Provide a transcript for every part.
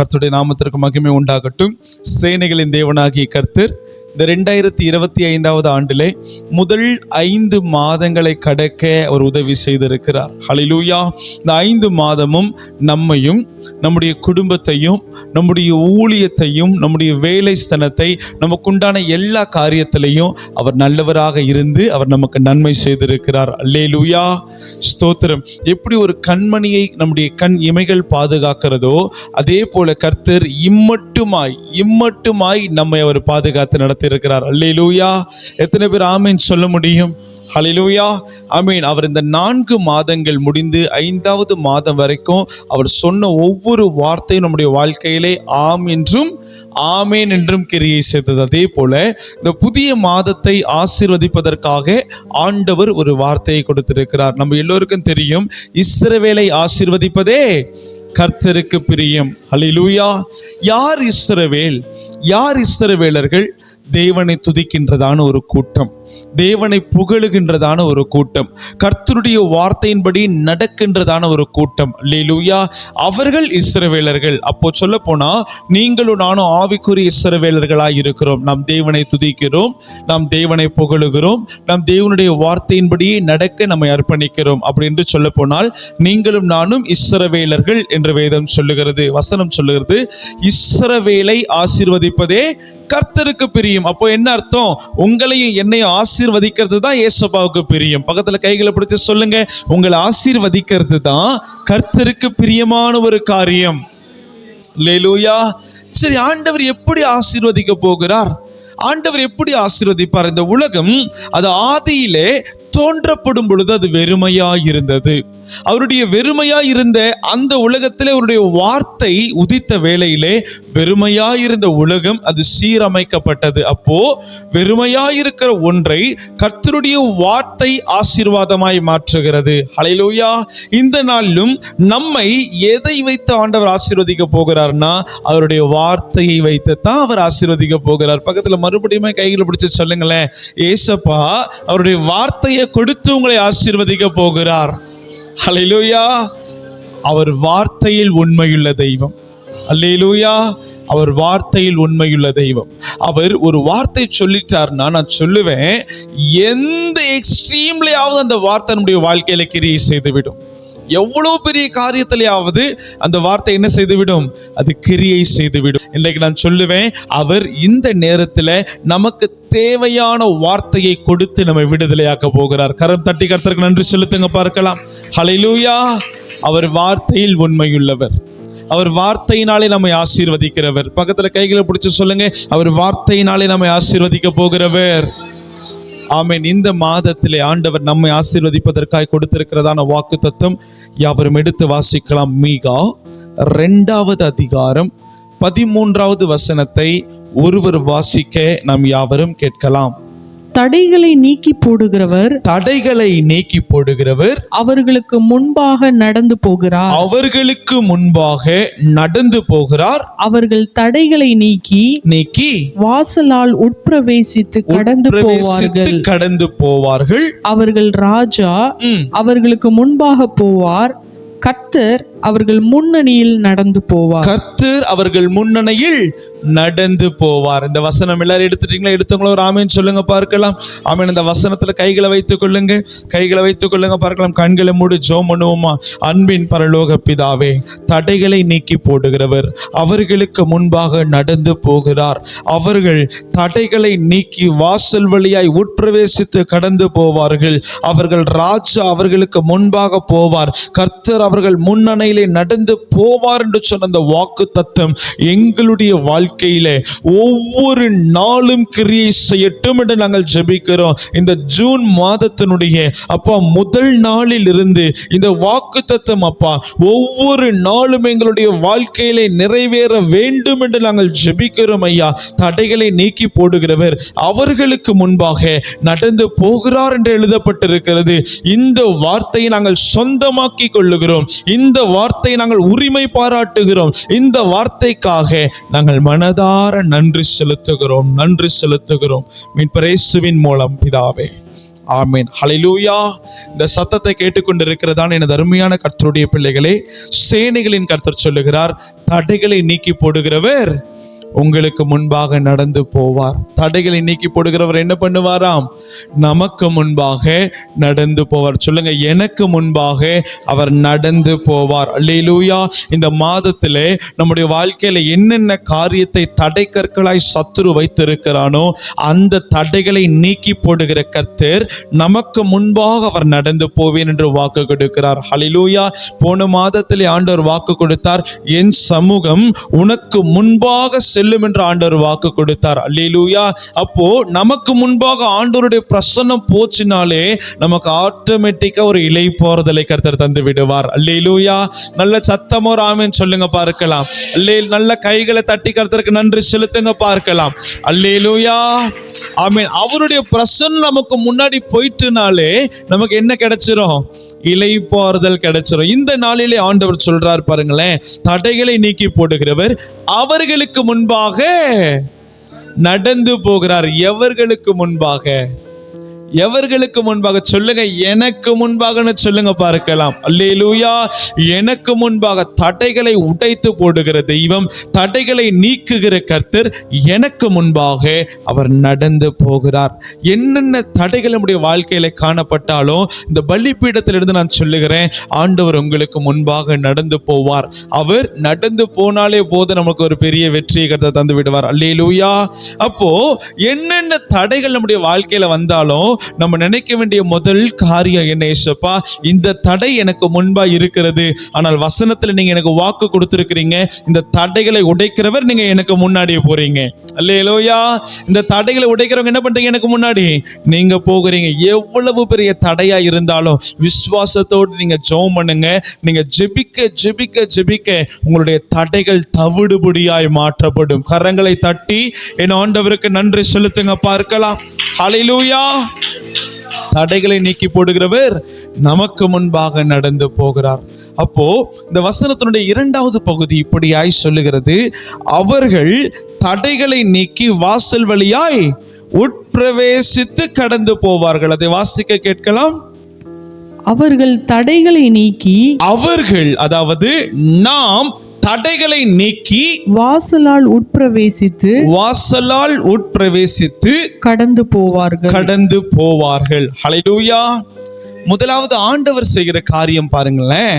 கர்த்தருடைய நாமத்திற்கு மகிமை உண்டாகட்டும். சேனைகளின் தேவனாகிய கர்த்தர் இந்த 2025 ஆண்டிலே முதல் 5 மாதங்களை கடக்க அவர் உதவி செய்திருக்கிறார். ஹல்லேலூயா. இந்த 5 மாதமும் நம்மையும் நம்முடைய குடும்பத்தையும் நம்முடைய ஊழியத்தையும் நம்முடைய வேலை ஸ்தலத்தை நமக்குண்டான எல்லா காரியத்திலையும் அவர் நல்லவராக இருந்து அவர் நமக்கு நன்மை செய்திருக்கிறார். அல்லேலூயா, ஸ்தோத்திரம். எப்படி ஒரு கண்மணியை நம்முடைய கண் இமைகள் பாதுகாக்கிறதோ அதே போல கர்த்தர் இம்மட்டுமாய் நம்மை அவர் பாதுகாத்து நடத்தியிருக்கிறார். அல்லேலூயா. எத்தனை பேர் ஆமீன் சொல்ல முடியும்? ஹல்லேலூயா, ஆமீன். அவர் இந்த 4 மாதங்கள் முடிந்து 5வது மாதம் வரைக்கும் அவர் சொன்ன ஒவ்வொரு வார்த்தையும் நம்முடைய வாழ்க்கையிலே ஆம் என்றும் ஆமேன் என்றும் கிரியை செய்தது. அதே போல இந்த புதிய மாதத்தை ஆசீர்வதிப்பதற்காக ஆண்டவர் ஒரு வார்த்தையை கொடுத்திருக்கிறார். நம்ம எல்லோருக்கும் தெரியும், இஸ்ரவேலை ஆசீர்வதிப்பதே கர்த்தருக்கு பிரியம். ஹல்லேலூயா. யார் இஸ்ரவேல்? யார் இஸ்ரவேலர்கள்? தேவனை துதிக்கின்றதான ஒரு கூட்டம், தேவனை புகழுகின்றதான ஒரு கூட்டம், கர்த்தருடைய வார்த்தையின்படி நடக்கின்றதான ஒரு கூட்டம். அல்லேலூயா. அவர்கள் இஸ்ரவேலர்கள். அப்போ சொல்ல போனா நீங்களும் நானும் ஆவிக்குரிய இஸ்ரவேலர்களாய் இருக்கிறோம். நாம் தேவனை துதிக்கிறோம், நாம் தேவனை புகழுகிறோம், நாம் தேவனுடைய வார்த்தையின்படி நடக்க நம்மை அர்ப்பணிக்கிறோம். அப்படி என்று சொல்ல போனால் நீங்களும் நானும் இஸ்ரவேலர்கள் என்று வேதம் சொல்லுகிறது, வசனம் சொல்லுகிறது. இஸ்ரவேலை ஆசீர்வதிப்பதே கர்த்தருக்கு பிரியம். அப்போ என்ன அர்த்தம்? உங்களையும் என்னையும் ஆசீர்வதிக்கிறது தான் ஏசப்பாவுக்கு பிரியம். பக்கத்துல கைகளை பிடிச்சு சொல்லுங்க, உங்களை ஆசீர்வதிக்கிறது தான் கர்த்தருக்கு பிரியமான ஒரு காரியம். அல்லேலூயா. சரி, ஆண்டவர் எப்படி ஆசீர்வதிக்க போகிறார்? ஆண்டவர் எப்படி ஆசீர்வதிப்பார்? இந்த உலகம் அது ஆதியிலே தோன்றப்படும் பொழுது அது வெறுமையாய் இருந்தது. அவருடைய வெறுமையாய் இருந்த அந்த உலகத்திலே அவருடைய வார்த்தை உதித்த வேளையிலே வெறுமையாயிருந்த உலகம் அது சீரமைக்கப்பட்டது. அப்போ வெறுமையாயிருக்கிற ஒன்றை கர்த்தருடைய வார்த்தை ஆசீர்வாதமாய் மாற்றுகிறது. ஹல்லேலூயா. இந்த நாளிலும் நம்மை எதை வைத்து ஆண்டவர் ஆசீர்வதிக்க போகிறார்னா அவருடைய வார்த்தையை வைத்து தான் அவர் ஆசீர்வதிக்க போகிறார். பக்கத்துல மறுபடியும் கைகளை பிடிச்சு சொல்லுங்களேன், ஏசப்பா அவருடைய வார்த்தையை கொடுத்து உங்களை ஆசீர்வதிக்க போகிறார். ஹல்லேலூயா. அவர் வார்த்தையில் உண்மையுள்ள தெய்வம். அல்லேலூயா. அவர் வார்த்தையில் உண்மையுள்ள தெய்வம். அவர் ஒரு வார்த்தை சொல்லிட்டார்னா நான் சொல்லுவேன், எந்த எக்ஸ்ட்ரீம்லயாவது அந்த வார்த்தை நம்முடைய வாழ்க்கையில கிரியை செய்துவிடும். எவ்வளவு பெரிய காரியத்திலேயாவது அந்த வார்த்தை என்ன செய்துவிடும்? அது கிரியை செய்துவிடும். இன்றைக்கு நான் சொல்லுவேன், அவர் இந்த நேரத்தில் நமக்கு தேவையான வார்த்தையை கொடுத்து நம்மை விடுதலையாக்க போகிறார். கரம் தட்டி கர்த்தருக்கு நன்றி செலுத்துங்க பார்க்கலாம். ஹல்லேலூயா. அவர் வார்த்தையில் உண்மையுள்ளவர். அவர் வார்த்தையினாலே நம்மை ஆசீர்வதிக்கிறவர். பக்கத்துல கைகளை பிடிச்சு சொல்லுங்க, அவர் வார்த்தையினாலே நம்மை ஆசீர்வதிக்க போகிறவர். ஆமென். இந்த மாதத்திலே ஆண்டவர் நம்மை ஆசீர்வதிப்பதற்காக கொடுத்திருக்கிறதான வாக்கு தத்தம் யாவரும் எடுத்து வாசிக்கலாம். மீகா 2வது அதிகாரம் 13வது வசனத்தை ஒருவர் வாசிக்க நாம் யாவரும் கேட்கலாம். தடைகளை நீக்கி போடுகிறவர், தடைகளை நீக்கி போடுகிறவர் அவர்களுக்கு முன்பாக நடந்து போகிறார். அவர்களுக்கு முன்பாக நடந்து போகிறார். அவர்கள் தடைகளை நீக்கி வாசலால் உட்பிரவேசித்து கடந்து போவார்கள். அவர்கள் ராஜா அவர்களுக்கு முன்பாக போவார். கர்த்தர் அவர்கள் முன்னணியில் நடந்து போவார். கர்த்தர் அவர்கள் முன்னணியில் நடந்து போவார். இந்த வசனம் எல்லாரும் எடுத்துட்டீங்களா? எடுத்தவங்களோ ஒரு ஆமேன் சொல்லுங்க பார்க்கலாம். ஆமேன். இந்த வசனத்துல கைகளை வைத்துக் கொள்ளுங்க, கைகளை வைத்துக் கொள்ளுங்க பார்க்கலாம். கண்களை மூடி ஜெபம் பண்ணுவோமா? அன்பின் பரலோக பிதாவே, தடைகளை நீக்கி போடுகிறவர் அவர்களுக்கு முன்பாக நடந்து போகிறார். அவர்கள் தடைகளை நீக்கி வாசல் வழியாய் உட்பிரவேசித்து கடந்து போவார்கள். அவர்கள் ராஜா அவர்களுக்கு முன்பாக போவார். கர்த்தர் அவர்கள் முன்னணியிலே நடந்து போவார் என்று சொன்ன அந்த வாக்கு தத்தம் எங்களுடைய வாழ்க்கையிலே ஒவ்வொரு நாளும் கிரியை செய்யட்டும் என்று நாங்கள் ஜெபிக்கிறோம். இந்த ஜூன் மாதத்தினுடைய அப்பா முதல் நாளில் இருந்து இந்த வாக்கு தத்தம் அப்பா ஒவ்வொரு நாளும் எங்களுடைய வாழ்க்கையிலே நிறைவேற வேண்டும் என்று நாங்கள் ஜெபிக்கிறோம் ஐயா. தடைகளை நீக்கி போடுகிறவர் அவர்களுக்கு முன்பாக நடந்து போகிறார் என்று எழுதப்பட்டிருக்கிறது. இந்த வார்த்தையை நாங்கள் சொந்தமாக்கி கொள்ளுகிறோம். இந்த வார்த்தையை நாங்கள் உரிமை பாராட்டுகிறோம். இந்த வார்த்தைக்காக நாங்கள் மனதார நன்றி செலுத்துகிறோம். மீட்பர் இயேசுவின் மூலம் பிதாவே, ஆமென். ஹல்லேலூயா. இந்த சத்தத்தை கேட்டுக்கொண்டிருக்கிறதான எனது அருமையான கர்த்தருடைய பிள்ளைகளே, சேனைகளின் கர்த்தர் சொல்லுகிறார், தடைகளை நீக்கி போடுகிறவர் உங்களுக்கு முன்பாக நடந்து போவார். தடைகளை நீக்கி போடுகிறவர் என்ன பண்ணுவாராம்? நமக்கு முன்பாக நடந்து போவார். சொல்லுங்க, எனக்கு முன்பாக அவர் நடந்து போவார். அல்லேலூயா. இந்த மாதத்திலே நம்முடைய வாழ்க்கையில என்னென்ன காரியத்தை தடை கற்களாய் சத்துரு வைத்திருக்கிறானோ அந்த தடைகளை நீக்கி போடுகிற கர்த்தர் நமக்கு முன்பாக அவர் நடந்து போவேன் என்று வாக்கு கொடுக்கிறார். ஹல்லேலூயா. போன மாதத்திலே ஆண்டவர் வாக்கு கொடுத்தார், என் சமூகம் உனக்கு முன்பாக செல்லும் என்று ஆண்டவர் வாக்கு கொடுத்தார். அல்லேலூயா. அப்போ நமக்கு முன்பாக ஆண்டவருடைய பிரசன்னம் போச்சினாலே நமக்கு ஆட்டோமேட்டிக்கா ஒரு இலை போறதலை கர்த்தர் தந்து விடுவார். அல்லேலூயா. நல்ல சத்தமோ ஆமென் சொல்லுங்க பார்க்கலாம். நல்ல கைகளை தட்டி கர்த்தருக்கு நன்றி செலுத்துங்க பார்க்கலாம். அல்லேலூயா. ஆமென். அவருடைய பிரசன்னம் நமக்கு முன்னாடி போயிட்டுனாலே நமக்கு என்ன கிடைச்சிரும்? இளைப்பாறுதல் கிடைச்சிரும். இந்த நாளிலே ஆண்டவர் சொல்றார் பாருங்களேன், தடைகளை நீக்கி போடுகிறவர் அவர்களுக்கு முன்பாக நடந்து போகிறார். எவர்களுக்கு முன்பாக? எவர்களுக்கு முன்பாக? சொல்லுங்க, எனக்கு முன்பாகன்னு சொல்லுங்க பார்க்கலாம். அல்லேலூயா. எனக்கு முன்பாக தடைகளை உடைத்து போடுகிற தெய்வம், தடைகளை நீக்குகிற கர்த்தர் எனக்கு முன்பாக அவர் நடந்து போகிறார். என்னென்ன தடைகள் நம்முடைய வாழ்க்கையில காணப்பட்டாலும் இந்த பலிபீடத்திலிருந்து நான் சொல்லுகிறேன், ஆண்டவர் உங்களுக்கு முன்பாக நடந்து போவார். அவர் நடந்து போனாலே போது நமக்கு ஒரு பெரிய வெற்றியை கர்த்தர் தந்து விடுவார். அல்லேலூயா. அப்போ என்னென்ன தடைகள் நம்முடைய வாழ்க்கையில வந்தாலும் நம்ம நினைக்க வேண்டிய முதல் காரியம் என்ன? ஏசப்பா, இந்த தடை எனக்கு முன்பா இருக்கிறது, ஆனால் வசனத்துல நீங்க எனக்கு வாக்கு கொடுத்திருக்கிறீங்க, இந்த தடைகளை உடைக்கிறவர் நீங்க எனக்கு முன்னாடியே போறீங்க. அல்லேலூயா. இந்த தடைகளை உடைக்கிறவங்க என்ன பண்றீங்க? எனக்கு முன்னாடி நீங்க போகிறீங்க. எவ்வளவு பெரிய தடையா இருந்தாலும் விசுவாசத்தோடு நீங்க ஜெபம் பண்ணுங்க. நீங்க ஜெபிக்க ஜெபிக்க ஜெபிக்க உங்களுடைய தடைகள் தவிடுபடியாய் மாற்றப்படும். கரங்களை தட்டி என் ஆண்டவருக்கு நன்றி செலுத்துங்க பார்க்கலாம். ஹல்லேலூயா. தடைகளை நீக்கி போடுகிறவர் நமக்கு முன்பாக நடந்து போகிறார். அப்போ இந்த வசனத்தினுடைய இரண்டாவது பகுதி இப்படியாய் சொல்லுகிறது, அவர்கள் தடைகளை நீக்கி வாசல் வழியாய் உட்பிரவேசித்து கடந்து போவார்கள். அதை வாசிக்க கேட்கலாம். அவர்கள் தடைகளை நீக்கி, அவர்கள் அதாவது நாம் தடைகளை நீக்கி வாசலால் உட்பிரவேசித்து கடந்து போவார்கள். ஹல்லேலூயா. முதலாவது ஆண்டவர் செய்கிற காரியம் பாருங்களேன்,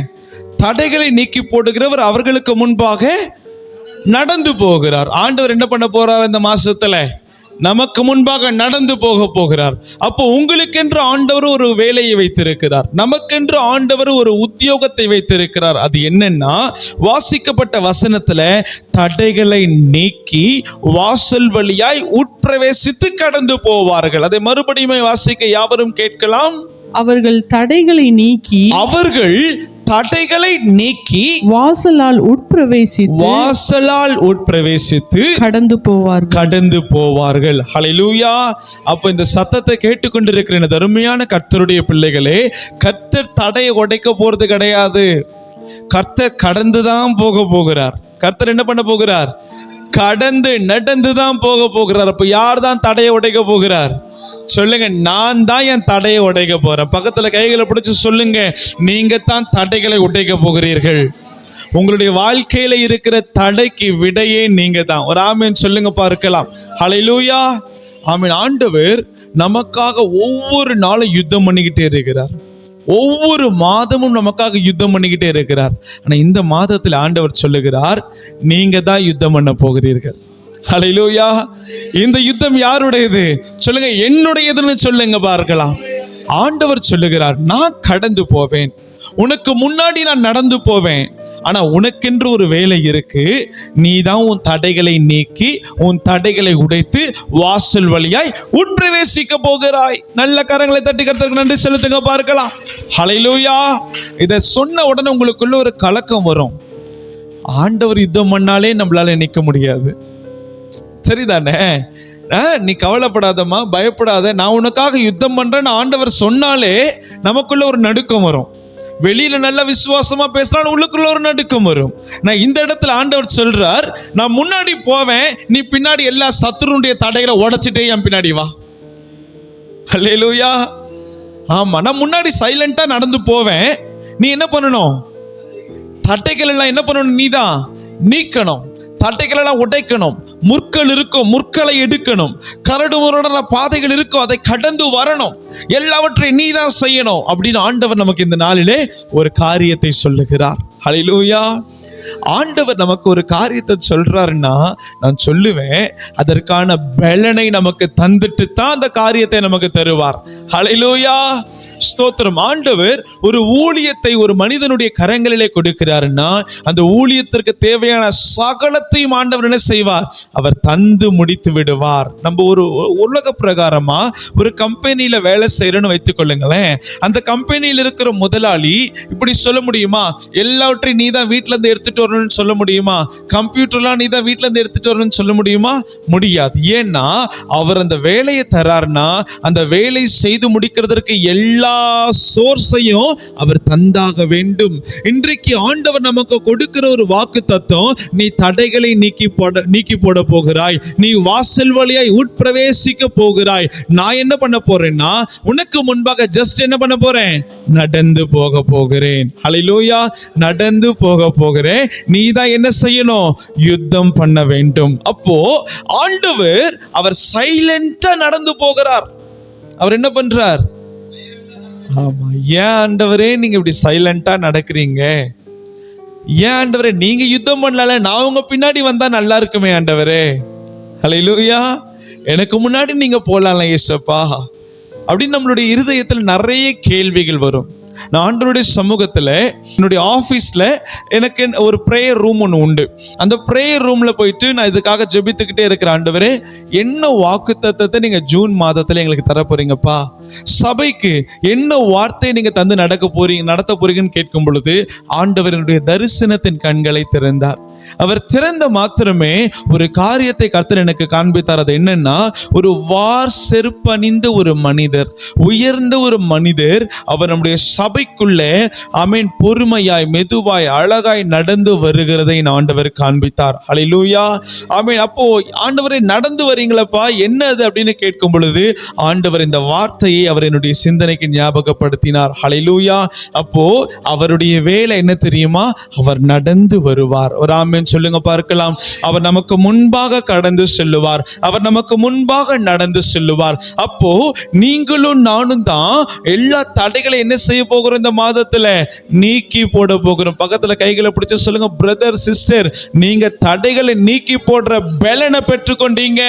தடைகளை நீக்கி போடுகிறவர் அவர்களுக்கு முன்பாக நடந்து போகிறார். ஆண்டவர் என்ன பண்ண போறார்? இந்த மாசத்துல நமக்கு முன்பாக நடந்து போகிறார். அப்போ உங்களுக்கென்று ஆண்டவர் ஒரு வேலையை வைத்திருக்கிறார், நமக்கென்று ஆண்டவர் ஒரு உத்தியோகத்தை வைத்திருக்கிறார். அது என்னன்னா, வாசிக்கப்பட்ட வசனத்துல தடைகளை நீக்கி வாசல் வழியாய் உட்பிரவேசித்து கடந்து போவார்கள். அதை மறுபடியும் வாசிக்க யாவரும் கேட்கலாம். அவர்கள் தடைகளை நீக்கி வாசலால் உட்பிரவேசித்து கடந்து போவார்கள். ஹல்லேலூயா. அப்ப இந்த சத்தத்தை கேட்டுக்கொண்டிருக்கிற இந்த அருமையான கர்த்தருடைய பிள்ளைகளே, கர்த்தர் தடையை உடைக்க போறது கிடையாது. கர்த்தர் கடந்துதான் போகிறார். கர்த்தர் என்ன பண்ண போகிறார்? நடந்துதான் போகிறார். அப்ப யார் தான் தடையை உடைக்க போகிறார்? சொல்லுங்க, நான் தான் என் தடையை உடைக்க போறேன். பக்கத்துல கைகளை பிடிச்சு சொல்லுங்க, நீங்க தான் தடைகளை உடைக்க போகிறீர்கள். உங்களுடைய வாழ்க்கையில இருக்கிற தடைக்கு விடையே நீங்க தான். ஒரு ஆமென் சொல்லுங்க பார்க்கலாம். ஹல்லேலூயா. ஆமென். ஆண்டவர் நமக்காக ஒவ்வொரு நாளும் யுத்தம் பண்ணிக்கிட்டே இருக்கிறார். ஒவ்வொரு மாதமும் நமக்காக யுத்தம் பண்ணிக்கிட்டே இருக்கிறார். ஆனா இந்த மாதத்தில் ஆண்டவர் சொல்லுகிறார், நீங்க தான் யுத்தம் பண்ண போகிறீர்கள். ஹல்லேலூயா. இந்த யுத்தம் யாருடையது? சொல்லுங்க, என்னுடையதுன்னு சொல்லுங்க பார்க்கலாம். ஆண்டவர் சொல்லுகிறார், நான் கடந்து போவேன், உனக்கு முன்னாடி நான் நடந்து போவேன். ஆனா உனக்கென்று ஒரு வேலை இருக்கு. நீ தான் உன் தடைகளை நீக்கி உன் தடைகளை உடைத்து வாசல் வழியாய் உட்பிரவேசிக்க போகிறாய். நல்ல கரங்களை தட்டி கர்த்தருக்கு நன்றி செலுத்துங்க பார்க்கலாம். ஹல்லேலூயா. இதை சொன்ன உடனே உங்களுக்குள்ள ஒரு கலக்கம் வரும். ஆண்டவர் யுத்தம் பண்ணாலே நம்மளால நிற்க முடியாது. சரிதானே? நீ கவலைப்படாதம்மா, பயப்படாத, நான் உனக்காக யுத்தம் பண்றேன்னு ஆண்டவர் சொன்னாலே நமக்குள்ள ஒரு நடுக்கம் வரும். வெளியில நல்ல விசுவாசமா பேசுறான், உள்ளுக்குள்ள ஒரு நடுக்கம் வரும். நான் இந்த இடத்துல ஆண்டவர் சொல்றார், நான் முன்னாடி போவேன், நீ பின்னாடி எல்லா சத்துருடைய தடைகளை உடைச்சிட்டே என் பின்னாடி வா. ஹல்லேலூயா. ஆமா, நான் முன்னாடி சைலண்டா நடந்து போவேன். நீ என்ன பண்ணணும்? தட்டைகள் எல்லாம் என்ன பண்ணணும்? நீதான் நீக்கணும். தட்டைகள் எல்லாம் உடைக்கணும். முற்கள் இருக்கும், முற்களை எடுக்கணும். கரடு முரடான பாதைகள் இருக்கும், அதை கடந்து வரணும். எல்லாவற்றையும் நீதான் செய்யணும் அப்படின்னு ஆண்டவர் நமக்கு இந்த நாளிலே ஒரு காரியத்தை சொல்லுகிறார். ஹல்லேலூயா. ஆண்டவர் நமக்கு ஒரு காரியத்தை சொல்றாருன்னா நான் சொல்லுவேன், அதற்கான பலனை நமக்கு தந்துட்டு தான் அந்த காரியத்தை நமக்கு தருவார். ஹல்லேலூயா, ஸ்தோத்திரம். ஆண்டவர் ஒரு ஊழியத்தை ஒரு மனிதனுடைய கரங்களிலே கொடுக்கிறாருன்னா அந்த ஊழியத்திற்கு தேவையான சகலத்தையும் ஆண்டவர் என்ன செய்வார்? அவர் தந்து முடித்து விடுவார். நம்ம ஒரு உலக பிரகாரமா ஒரு கம்பெனியில வேலை செய்யறோன்னு வைத்துக் கொள்ளுங்களேன். அந்த கம்பெனியில் இருக்கிற முதலாளி இப்படி சொல்ல முடியுமா? எல்லாவற்றையும் நீ தான் வீட்டுல இருந்து எடுத்துட்டு வரணும்னு சொல்ல முடியுமா? கம்ப்யூட்டர்லாம் நீ தான் வீட்டுல இருந்து எடுத்துட்டு வரணும்னு சொல்ல முடியுமா? முடியாது. ஏன்னா அவர் அந்த வேலையை தராருன்னா அந்த வேலை செய்து முடிக்கிறதற்கு எல்லா சோர்ஸையும் அவர் தந்தாக வேண்டும். இன்றைக்கு ஆண்டவர் நமக்கு கொடுக்கிற ஒரு வாக்கு தத்துவம், நீ தடைகளை நீக்கி போட போகிறாய், நீ வாசல் வழியாய் உட்பிரவேசிக்க போகிறாய். நான் என்ன பண்ண போறேன்னா உனக்கு முன்பாக ஜஸ்ட் என்ன பண்ண போறேன்? நடந்து போக போகிறேன். ஹல்லேலூயா, நடந்து போக போகிறேன். நீ தான் என்ன செய்யணும்? யுத்தம் பண்ண வேண்டும். அப்போ ஆண்டவர் அவர் சைலண்டா நடந்து போகிறார். அவர் என்ன பண்றார்? ஆமா, ஏன் ஆண்டவரே நீங்க இப்படி சைலண்டா நடக்கிறீங்க? ஏன் ஆண்டவரே நீங்க யுத்தம் பண்ணல, நான் உங்க பின்னாடி வந்தா நல்லா இருக்குமே ஆண்டவரே. ஹல்லேலூயா. எனக்கு முன்னாடி நீங்க போலாம்ல இயேசப்பா அப்படின்னு நம்மளுடைய இருதயத்தில் நிறைய கேள்விகள் வரும். நான் ஆண்டவருடைய சமூகத்தில் என்னுடைய ஆஃபீஸில் எனக்கு ஒரு ப்ரேயர் ரூம் ஒன்று உண்டு. அந்த ப்ரேயர் ரூமில் போயிட்டு நான் இதுக்காக ஜெபித்துக்கிட்டே இருக்கிற ஆண்டவரே, என்ன வாக்குத்தத்தத்தை நீங்கள் ஜூன் மாதத்தில் எங்களுக்கு தர போறீங்கப்பா? சபைக்கு என்ன வார்த்தையை நீங்கள் தந்து நடத்த போறீங்கன்னு கேட்கும் பொழுது ஆண்டவருடைய தரிசனத்தின் கண்களை திறந்தார். அவர் திறந்த மாத்திரமே ஒரு காரியத்தை கர்த்தர் எனக்கு காண்பித்தார். அது என்னன்னா, ஒரு வார் செருப்பணிந்த ஒரு மனிதர், உயர்ந்த ஒரு மனிதர் அவர் நம்முடைய சபைக்குள்ளே ஆமென் பொறுமையாய் மெதுவாய் அழகாய் நடந்து வருகிறதை ஆண்டவர் காண்பித்தார். ஹல்லேலூயா, ஆமென். அப்போ ஆண்டவரை நடந்து வரீங்களப்பா, என்ன அது அப்படின்னு கேட்கும் பொழுது ஆண்டவர் இந்த வார்த்தையை அவர் என்னுடைய சிந்தனைக்கு ஞாபகப்படுத்தினார். ஹல்லேலூயா. அப்போ அவருடைய வேலை என்ன தெரியுமா? அவர் நடந்து வருவார். ஒரு ஆமென் சொல்லுங்க பார்க்கலாம். அவர் நமக்கு முன்பாக கடந்து செல்லுவார். அவர் நமக்கு முன்பாக நடந்து செல்லுவார். அப்போ நீங்களும் நானும் தான் எல்லா தடைகளை என்ன செய்ய போகிறோம்? இந்த மாதத்துல நீக்கி போட போகிறோம். பக்கத்துல கைகளை பிடிச்சு சொல்லுங்க, பிரதர் சிஸ்டர், நீங்க தடைகளை நீக்கி போடுற பலனை பெற்றுக்கொண்டீங்க.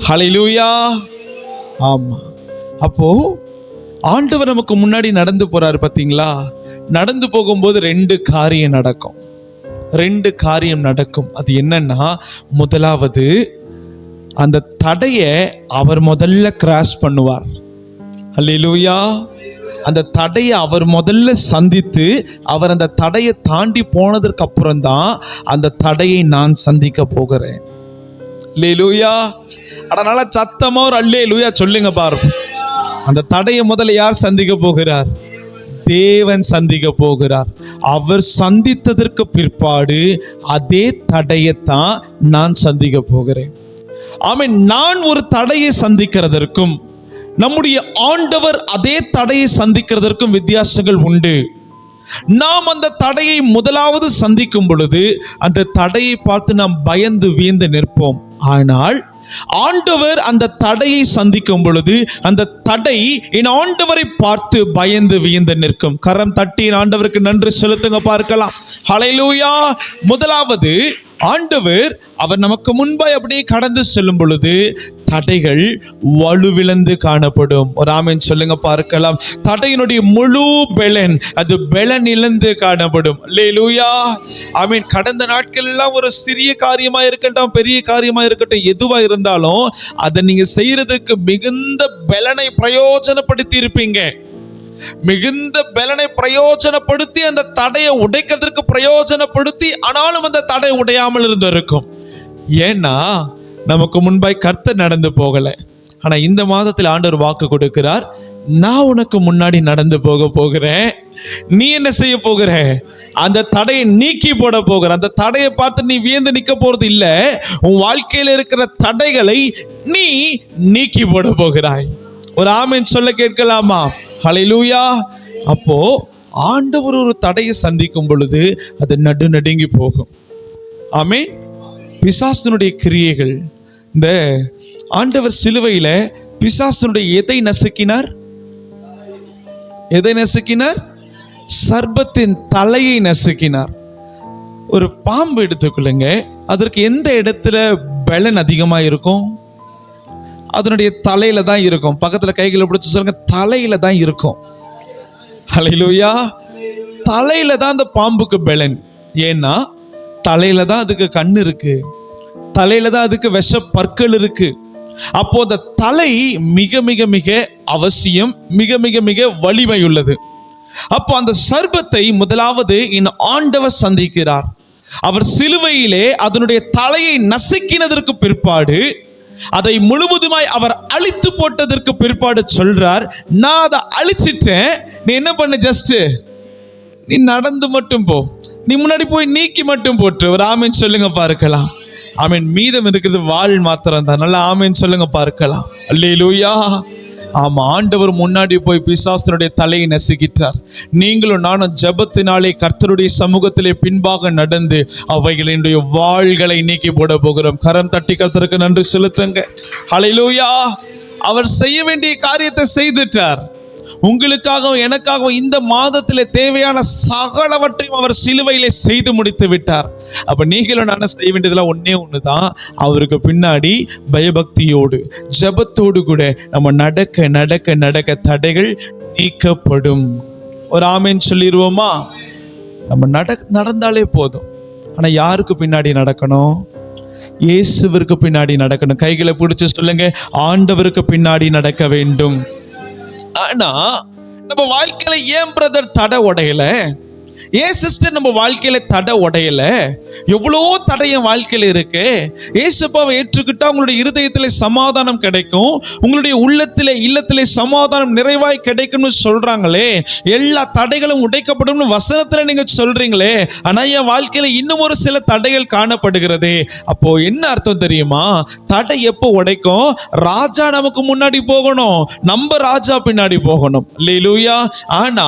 ஹல்லேலூயா. ஆமா. அப்போ ஆண்டவர் நமக்கு முன்னாடி நடந்து போறாரு பாத்தீங்களா? நடந்து போகும்போது ரெண்டு காரியம் நடக்கும். அது என்னன்னா, முதலாவது அந்த தடையை அவர் முதல்ல கிராஸ் பண்ணுவார். ஹல்லேலூயா. அந்த தடையை அவர் முதல்ல சந்தித்து அவர் அந்த தடையை தாண்டி போனதற்கு அப்புறம் தான் அந்த தடையை நான் சந்திக்க போகிறேன். ஹல்லேலூயா. அதனால சத்தமா ஒரு அல்லேலூயா சொல்லுங்க பாரு. அந்த தடையை முதல்ல யார் சந்திக்க போகிறார்? தேவன் சந்திக்க போகிறார். அவர் சந்தித்ததற்கு பிற்பாடு அதே தடையைத்தான் நான் சந்திக்க போகிறேன். ஆமென். நான் ஒரு தடையை சந்திக்கிறதற்கும் நம்முடைய ஆண்டவர் அதே தடையை சந்திக்கிறதற்கும் வித்தியாசங்கள் உண்டு. நாம் அந்த தடையை முதலாவது சந்திக்கும் பொழுது அந்த தடையை பார்த்து நாம் பயந்து வியந்து நிற்போம். ஆனால் ஆண்டவர் அந்த தடையை சந்திக்கும் பொழுது அந்த தடை என் ஆண்டவரை பார்த்து பயந்து வியந்து நிற்கும். கரம் தட்டி ஆண்டவருக்கு நன்றி செலுத்துங்க பார்க்கலாம். ஹல்லேலூயா. முதலாவது ஆண்டவர் அவர் நமக்கு முன்பாய் அப்படியே கடந்து செல்லும் பொழுது தடைகள் வலுவிழந்து காணப்படும். ஒரு ஆமென் சொல்லுங்க பார்க்கலாம். தடையினுடைய முழு பெலன் அது பெலன் இழந்து காணப்படும். அல்லேலூயா. ஆமென். கடந்த நாட்கள் எல்லாம் ஒரு சிறிய காரியமா இருக்கட்டும், பெரிய காரியமா இருக்கட்டும், எதுவா இருந்தாலும் அதை நீங்க செய்யறதுக்கு மிகுந்த பெலனை பிரயோஜனப்படுத்தி இருப்பீங்க. மிகுந்த பலனை பிரயோஜனப்படுத்தி அந்த தடையை உடைக்கிறதுக்கு பிரயோஜனப்படுத்தி, ஆனாலும் அந்த தடை உடையாமல் இருந்திருக்கும். ஏன்னா நமக்கு முன்பாய் கர்த்தர் நடந்து போகல. ஆனா இந்த மாதத்தில் ஆண்டவர் வாக்கு கொடுக்கிறார், நான் உனக்கு முன்னாடி நடந்து போகிறேன். நீ என்ன செய்ய போகிற? அந்த தடையை நீக்கி போட போகிற. அந்த தடையை பார்த்து நீ வியந்து நிற்க போறது இல்ல. உன் வாழ்க்கையில் இருக்கிற தடைகளை நீ நீக்கி போட போகிறாய். ஒரு ஆமென் சொல்ல கேட்கலாமா? ஹல்லேலூயா. அப்போ ஆண்டவர் ஒரு தடையை சந்திக்கும் பொழுது அது நடுநடுங்கி போகும். ஆமென். பிசாசனுடைய கிரியைகள், இந்த ஆண்டவர் சிலுவையில பிசாசனுடைய எதை நசுக்கினார்? எதை நசுக்கினார்? சர்ப்பத்தின் தலையை நசுக்கினார். ஒரு பாம்பு எடுத்துக்கொள்ளுங்க, அதற்கு எந்த இடத்துல பலன் அதிகமா இருக்கும்? அதனுடைய தலையில தான் இருக்கும். பக்கத்துல கைகளை பிடிச்சு சொல்லுங்க, தலையில தான் இருக்கும். ஹல்லேலூயா. தலையில தான் அந்த பாம்புக்கு பலன். ஏன்னா தலையில தான் அதுக்கு கண்ணு இருக்கு, தலையில தான் அதுக்கு விஷ பற்கள் இருக்கு. அப்போ அந்த தலை மிக மிக மிக அவசியம், மிக மிக மிக வலிமை உள்ளது. அப்போ அந்த சர்ப்பத்தை முதலாவது என் ஆண்டவர் சந்திக்கிறார். அவர் சிலுவையிலே அதனுடைய தலையை நசுக்கினதற்கு பிற்பாடு, அதை முழுவதுமாய் அவர் அழித்து போட்டதற்கு பிற்பாடு சொல்றார், நான் அதை அழிச்சிட்டேன், நீ என்ன பண்ண, ஜஸ்ட் நீ நடந்து மட்டும் போ, நீ முன்னாடி போய் நீக்கி மட்டும் போட்டு. ஒரு ஆமீன் சொல்லுங்க பார்க்கலாம். ஆமீன். மீதம் இருக்குது வாழ் மாத்திரம் தான். நல்லா ஆமீன் சொல்லுங்க பார்க்கலாம். அல்லேலூயா. ஆமா, ஆண்டவர் முன்னாடி போய் பிசாசனுடைய தலையை நசுக்கிட்டார். நீங்களும் நானும் ஜெபத்தினாலே கர்த்தருடைய சமூகத்திலே பின்பாக நடந்து அவைகளினுடைய வாள்களை நீக்கி போட போகிறோம். கரம் தட்டி கர்த்தருக்கு நன்றி செலுத்துங்க. ஹல்லேலூயா. அவர் செய்ய வேண்டிய காரியத்தை செய்துட்டார். உங்களுக்காகவும் எனக்காகவும் இந்த மாதத்திலே தேவையான சகலவற்றையும் அவர் சிலுவையிலே செய்து முடித்து விட்டார். அப்ப நீங்களும் நானும் செய்ய வேண்டியதெல்லாம் ஒன்னே ஒண்ணுதான், அவருக்கு பின்னாடி பயபக்தியோடு ஜெபத்தோடு கூட நம்ம நடக்க நடக்க நடக்க தடைகள் நீக்கப்படும். ஒரு ஆமென் சொல்லிடுவோமா? நம்ம நடந்தாலே போதும். ஆனா யாருக்கு பின்னாடி நடக்கணும்? இயேசுவிற்கு பின்னாடி நடக்கணும். கைகளை பிடிச்சு சொல்லுங்க, ஆண்டவருக்கு பின்னாடி நடக்க வேண்டும். ஆனா நம்ம வாழ்க்கையில ஏன் பிரதர் தடை உடையல? ஏன் சிஸ்டர் நம்ம வாழ்க்கையில தடை உடையல? எவ்வளோ தடை என் வாழ்க்கையில இருக்கு. ஏசப்பாவை ஏற்றுக்கிட்டா உங்களுடைய இருதயத்திலே சமாதானம் கிடைக்கும், உங்களுடைய உள்ளத்திலே இல்லத்திலே சமாதானம் நிறைவாய் கிடைக்கும்னு சொல்றாங்களே, எல்லா தடைகளும் உடைக்கப்படும் வசனத்துல நீங்க சொல்றீங்களே, ஆனா என் வாழ்க்கையில இன்னும் ஒரு சில தடைகள் காணப்படுகிறது. அப்போ என்ன அர்த்தம் தெரியுமா? தடை எப்போ உடைக்கும்? ராஜா நமக்கு முன்னாடி போகணும், நம்ம ராஜா பின்னாடி போகணும். அல்லேலூயா. ஆனா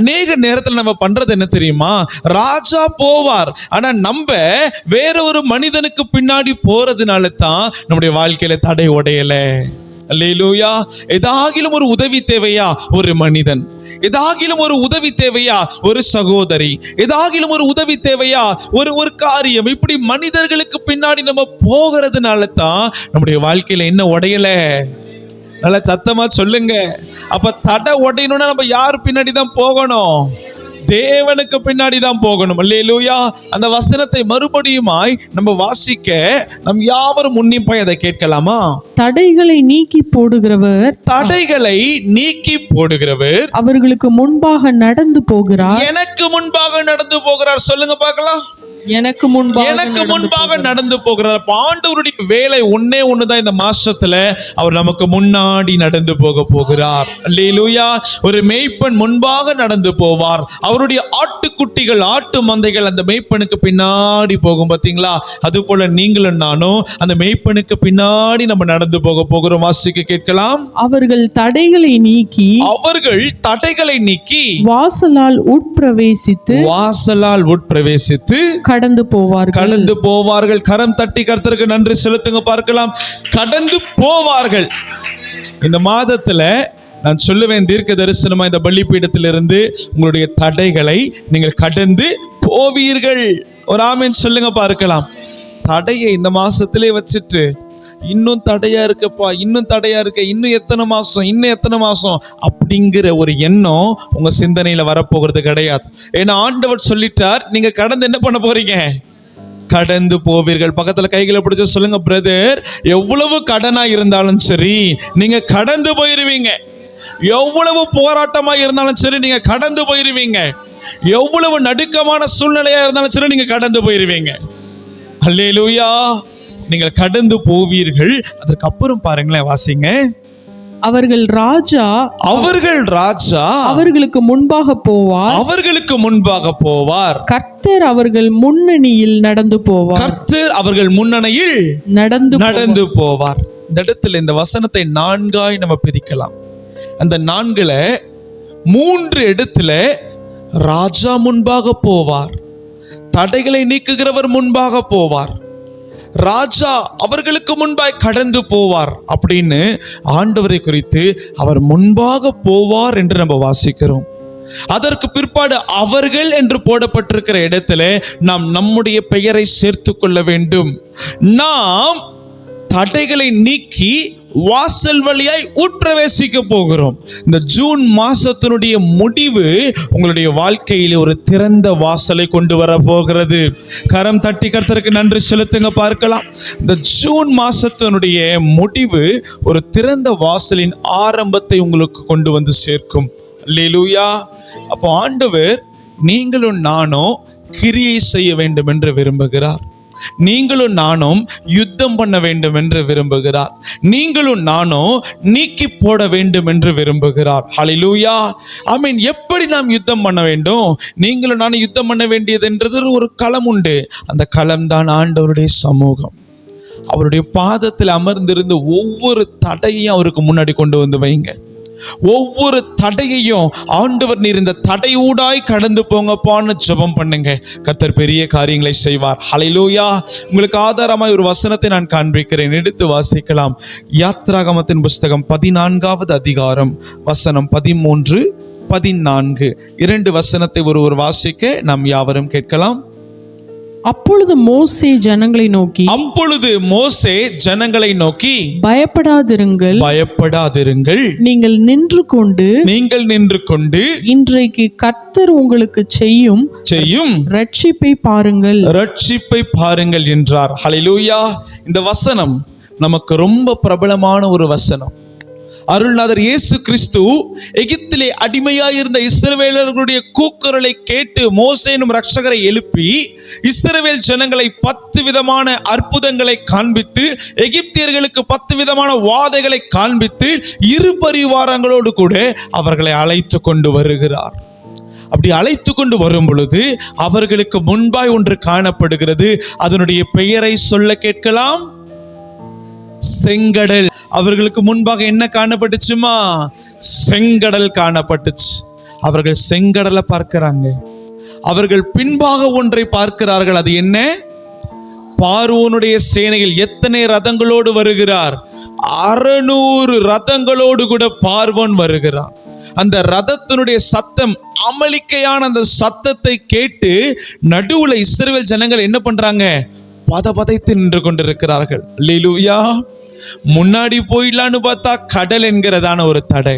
அநேக நேரத்தில் நம்ம பண்றது என்ன தெரியுமா? ராஜா போவார், ஆனா நம்ம வேற ஒரு மனிதனுக்கு பின்னாடி போறதுனால தான் நம்முடைய வாழ்க்கையில தடை உடையல. அல்லேலூயா. ஏதாகிலும் ஒரு உதவி தேவையா? ஒரு மனிதன். ஏதாகிலும் ஒரு உதவி தேவையா? ஒரு சகோதரி. ஏதாகிலும் ஒரு உதவி தேவையா? ஒரு காரியம். இப்படி மனிதர்களுக்கு பின்னாடி நம்ம போகிறதுனால தான் நம்முடைய வாழ்க்கையில என்ன உடையல? நல்லா சத்தமா சொல்லுங்க. அப்ப தடை உடையணும்னா நம்ம யார் பின்னாடி தான் போகணும்? தேவனுக்கு பின்னாடி தான் போகணும். அல்லேலூயா. அந்த வசனத்தை மறுபடியுமாய் நம்ம வாசிக்க நம் யாவரும் உன்னிப்பாய் அதை கேட்கலாமா? தடைகளை நீக்கி போடுகிறவர், தடைகளை நீக்கி போடுகிறவர் அவர்களுக்கு முன்பாக நடந்து போகிறார். எனக்கு முன்பாக நடந்து போகிறார். சொல்லுங்க பார்க்கலாம். எனக்கு முன்பாக நடந்து போகிறார். ஆண்டவருடைய வேலை ஒன்னே ஒண்ணுதான். இந்த மாசத்துல அவர் நமக்கு முன்னாடி நடந்து போக போகிறார். அல்லேலூயா. ஒரு மேய்ப்பன் முன்பாக நடந்து போவார். அவருடைய ஆட்டுக்குட்டிகள், ஆட்டு மந்தைகள் அந்த மேய்ப்பனுக்கு பின்னாடி போகும். பாத்தீங்களா? அது போல நீங்களும் நானும் அந்த மேய்ப்பனுக்கு பின்னாடி நம்ம நடந்து போக போகிறோம். வாசிக்க கேட்கலாம். அவர்கள் தடைகளை நீக்கி வாசலால் உட்பிரவேசித்து கடந்து போவார்கள். கரம் தட்டி கர்த்தருக்கு நன்றி செலுத்துங்க பார்க்கலாம். கடந்து போவார்கள். இந்த மாதத்துல நான் சொல்லுவேன், தீர்க்க தரிசனமா இந்த பலிபீடத்திலிருந்து உங்களுடைய தடைகளை நீங்கள் கடந்து போவீர்கள். ஒரு ஆமென் சொல்லுங்க பார்க்கலாம். தடையை இந்த மாசத்திலே வச்சுட்டு இன்னும் தடையா இருக்கப்பா, இன்னும் தடையா இருக்க, இன்னும் எத்தனை மாசம் அப்படிங்கிற ஒரு எண்ணம் உங்க சிந்தனையில வரப்போகிறது கிடையாது. ஏன்னா ஆண்டவர் சொல்லிட்டார், நீங்க கடந்து என்ன பண்ண போறீங்க? கடந்து போவீர்கள். பக்கத்துல கைகளை பிடிச்சு சொல்லுங்க, பிரதர், எவ்வளவு கடனா இருந்தாலும் சரி நீங்க கடந்து போயிருவீங்க. எவ்வளவு போராட்டமா இருந்தாலும் சரி நீங்க கடந்து போயிருவீங்க. எவ்வளவு நடுக்கமான சூழ்நிலையா இருந்தாலும் சரி நீங்க கடந்து போயிருவீங்க. அல்லேலூயா. நீங்கள் கடந்து போவீர்கள். அதற்கு அப்புறம் பாருங்களேன், வாசிங்க. அவர்கள் ராஜா அவர்களுக்கு முன்பாக போவார். கர்த்தர் அவர்கள் முன்னணியில் நடந்து போவார். இந்த இடத்துல இந்த வசனத்தை நான்காய் நம்ம பிரிக்கலாம். அந்த 4ல 3 இடத்துல ராஜா முன்பாக போவார், தடைகளை நீக்குகிறவர் முன்பாக போவார், ராஜா அவர்களுக்கு முன்பாய் கடந்து போவார் அப்படின்னு ஆண்டவரை குறித்து அவர் முன்பாக போவார் என்று நம்ம வாசிக்கிறோம். அதற்கு பிற்பாடு அவர்கள் என்று போடப்பட்டிருக்கிற இடத்துல நாம் நம்முடைய பெயரை சேர்த்து கொள்ள வேண்டும். நாம் தடைகளை நீக்கி வாசல் வழியாய் உட்பிரவேசிக்க போகிறோம். இந்த ஜூன் மாசத்தினுடைய முடிவு உங்களுடைய வாழ்க்கையில் ஒரு திறந்த வாசலை கொண்டு வர போகிறது. கரம் தட்டி கர்த்தருக்கு நன்றி செலுத்துங்க. பார்க்கலாம், இந்த ஜூன் மாசத்தினுடைய முடிவு ஒரு திறந்த வாசலின் ஆரம்பத்தை உங்களுக்கு கொண்டு வந்து சேர்க்கும். அல்லேலூயா. அப்போ ஆண்டவர் நீங்களும் நானும் கிரியை செய்ய வேண்டும் என்று விரும்புகிறார். நீங்களும் நானும் யுத்தம் பண்ண வேண்டும் என்று விரும்புகிறார். நீங்களும் நானும் நீக்கி போட வேண்டும் என்று விரும்புகிறார். ஹல்லேலூயா. ஆமென். எப்படி நாம் யுத்தம் பண்ண வேண்டும்? நீங்களும் நானும் யுத்தம் பண்ண வேண்டியது என்றது ஒரு களம் உண்டு. அந்த களம் தான் ஆண்டவருடைய சமூகம். அவருடைய பாதத்தில் அமர்ந்திருந்து ஒவ்வொரு தடையையும் அவருக்கு முன்னாடி கொண்டு வந்து வைங்க. ஒவ்வொரு தடையையும் ஆண்டவர், நீர் இந்த தடையூடாய் கடந்து போங்கப்பான்னு ஜெபம் பண்ணுங்க. கர்த்தர் பெரிய காரியங்களை செய்வார். ஹல்லேலூயா. உங்களுக்கு ஆதாரமாய் ஒரு வசனத்தை நான் காண்பிக்கிறேன், எடுத்து வாசிக்கலாம். யாத்ராகமத்தின் புஸ்தகம் 14வது அதிகாரம் வசனம் 13, 14 2 வசனத்தை ஒருவர் வாசிக்க நாம் யாவரும் கேட்கலாம். அப்பொழுது மோசே ஜனங்களை ஜனங்களை நோக்கி பயப்படாதிருங்கள், நீங்கள் நின்று கொண்டு இன்றைக்கு கர்த்தர் உங்களுக்கு செய்யும் ரட்சிப்பை பாருங்கள் என்றார். ஹல்லேலூயா. இந்த வசனம் நமக்கு ரொம்ப பிரபலமான ஒரு வசனம். அருள்நாதர் இயேசு கிறிஸ்து எகிப்திலே அடிமையாயிருந்த இஸ்ரவேலர்களுடைய கூக்குரலை கேட்டு மோசே எனும் ரட்சகரை எழுப்பி இஸ்ரவேல் ஜனங்களை 10 விதமான அற்புதங்களை காண்பித்து, எகிப்தியர்களுக்கு 10 விதமான வாதைகளை காண்பித்து, 2 பரிவாரங்களோடு கூட அவர்களை அழைத்து கொண்டு வருகிறார். அப்படி அழைத்து கொண்டு வரும் பொழுது அவர்களுக்கு முன்பாய் ஒன்று காணப்படுகிறது. அதனுடைய பெயரை சொல்ல கேட்கலாம். செங்கடல். அவர்களுக்கு முன்பாக என்ன காணப்பட்டுச்சுமா? செங்கடல் காணப்பட்டுச்சு. அவர்கள் செங்கடலை பார்க்கிறாங்க. அவர்கள் பின்பாக ஒன்றை பார்க்கிறார்கள். அது என்ன? பார்வோனுடைய சேனையில் எத்தனை ரதங்களோடு வருகிறார்? 600 ரதங்களோடு கூட பார்வோன் வருகிறான். அந்த ரதத்தினுடைய சத்தம், அமளிக்கையான அந்த சத்தத்தை கேட்டு நடுவுல இஸ்ரவேல் ஜனங்கள் என்ன பண்றாங்க? பதபதைத்து நின்று கொண்டிருக்கிறார்கள். அல்லேலூயா. முன்னாடி போயிடலான்னு பார்த்தா கடல் என்கிறதான ஒரு தடை,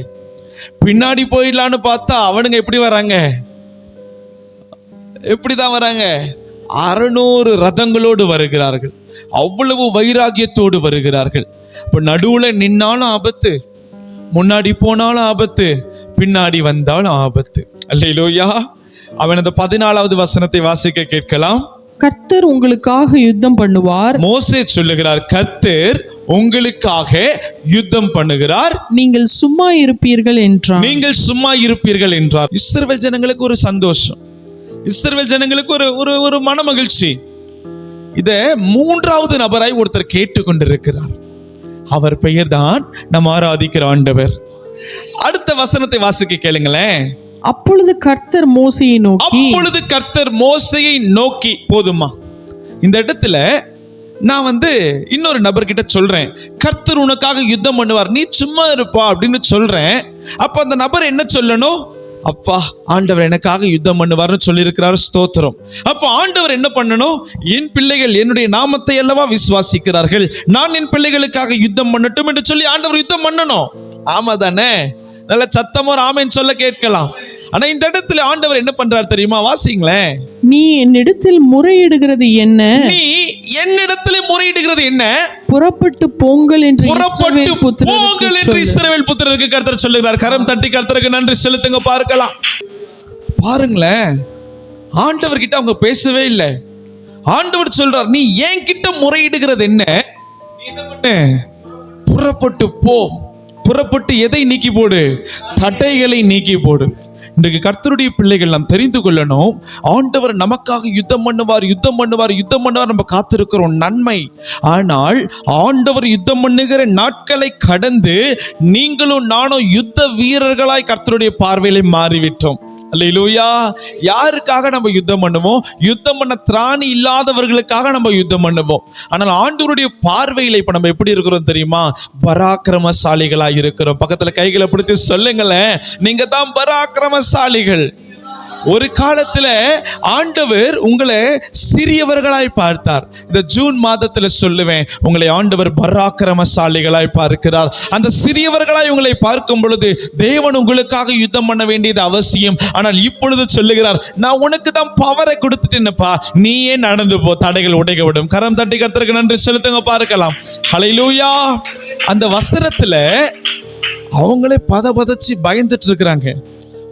பின்னாடி போயிடலான்னு பார்த்தா அவனுங்க எப்படி வராங்க? எப்படிதான் வராங்க? 600 ரதங்களோடு வருகிறார்கள். அவ்வளவு வைராகியத்தோடு வருகிறார்கள். இப்ப நடுவுல நின்னாலும் ஆபத்து, முன்னாடி போனாலும் ஆபத்து, பின்னாடி வந்தாலும் ஆபத்து. அல்லேலூயா. அவன் அந்த 14வது வசனத்தை வாசிக்க கேட்கலாம். கர்த்தர் உங்களுக்காக யுத்தம் பண்ணுவார். மோசே சொல்லுகிறார், கர்த்தர் உங்களுக்காக யுத்தம் பண்ணுகிறார், நீங்கள் சும்மா இருப்பீர்கள் என்றார். இஸ்ரவேல் ஜனங்களுக்கு ஒரு சந்தோஷம், இஸ்ரவேல் ஜனங்களுக்கு ஒரு மன மகிழ்ச்சி. இத 3வது நபராய் ஒருத்தர் கேட்டுக்கொண்டிருக்கிறார். அவர் பெயர் தான் நாம் ஆராதிக்கிற ஆண்டவர். அடுத்த வசனத்தை வாசிக்க கேளுங்களேன். அப்பொழுது கர்த்தர் மோசேயை நோக்கி போதுமா? இந்த இடத்துல நான் இன்னொரு நபர்கிட்ட சொல்றேன், கர்த்தர் உனக்காக யுத்தம் பண்ணுவார், நீ சும்மா இருப்பா அப்படின்னு சொல்றேன். அப்ப அந்த நபர் என்ன சொல்லணும்? அப்பா, ஆண்டவர் எனக்காக யுத்தம் பண்ணுவார்னு சொல்லியிருக்கிறார். ஸ்தோத்திரம். அப்போ ஆண்டவர் என்ன பண்ணணும்? என் பிள்ளைகள் என்னுடைய நாமத்தை அல்லவா விசுவாசிக்கிறார்கள், நான் என் பிள்ளைகளுக்காக யுத்தம் பண்ணட்டும் என்று சொல்லி ஆண்டவர் யுத்தம் பண்ணணும். ஆமா தானே? நல்ல சத்தமோ ஆமென் சொல்ல கேட்கலாம். ஆனா இந்த இடத்துல ஆண்டவர் என்ன பண்றார் தெரியுமா? வாசிங்களேன். நீ என்னிடத்தில் முறையிடுகிறது என்ன? புறப்பட்டு போங்கள் என்று இஸ்ரவேல் புத்திரருக்கு கர்த்தர் சொல்லுகிறார். கரம் தட்டி கர்த்தருக்கு நன்றி செலுத்துங்க. பாருங்களேன், ஆண்டவர் கிட்ட அவங்க பேசவே இல்லை. ஆண்டவர் சொல்றார், நீ ஏன் கிட்ட முறையிடுகிறது என்ன? புறப்பட்டு போ. புறப்பட்டு எதை நீக்கி போடு? தடைகளை நீக்கி போடு. இன்றைக்கு கர்த்தருடைய பிள்ளைகள் நாம் தெரிந்து கொள்ளணும், ஆண்டவர் நமக்காக யுத்தம் பண்ணுவார் நம்ம காத்திருக்கிறோம், நன்மை. ஆனால் ஆண்டவர் யுத்தம் பண்ணுகிற நாட்களை கடந்து நீங்களும் நானும் யுத்த வீரர்களாய் கர்த்தருடைய பார்வையிலே மாறிவிட்டோம். அல்லேலூயா. யாருக்காக நம்ம யுத்தம் பண்ணுவோம்? யுத்தம் பண்ண திராணி இல்லாதவர்களுக்காக நம்ம யுத்தம் பண்ணுவோம். ஆனால் ஆண்டவருடைய பார்வையில இப்ப நம்ம எப்படி இருக்கிறோம் தெரியுமா? பராக்கிரமசாலிகளாய் இருக்கிறோம். பக்கத்துல கைகளை பிடிச்சு சொல்லுங்களேன், நீங்க தான் பராக்கிரமசாலிகள். ஒரு காலத்துல ஆண்டவர் உங்களை சிறியவர்களாய் பார்த்தார். இந்த ஜூன் மாதத்துல சொல்லுவேன், உங்களை ஆண்டவர் பராக்கிரமசாலிகளாய் பார்க்கிறார். அந்த சிறியவர்களாய் உங்களை பார்க்கும் பொழுது தேவன் உங்களுக்காக யுத்தம் பண்ண வேண்டியது அவசியம். ஆனால் இப்பொழுது சொல்லுகிறார், நான் உனக்கு தான் பவரை கொடுத்துட்டேன்ப்பா, நீயே நடந்து போ, தடைகள் உடைக்க விடும். கரம் தட்டி கர்த்தருக்கு நன்றி செலுத்துங்க பார்க்கலாம். ஹல்லேலூயா. அந்த வசனத்துல அவங்களே பதபதச்சு பயந்துட்டு இருக்கிறாங்க.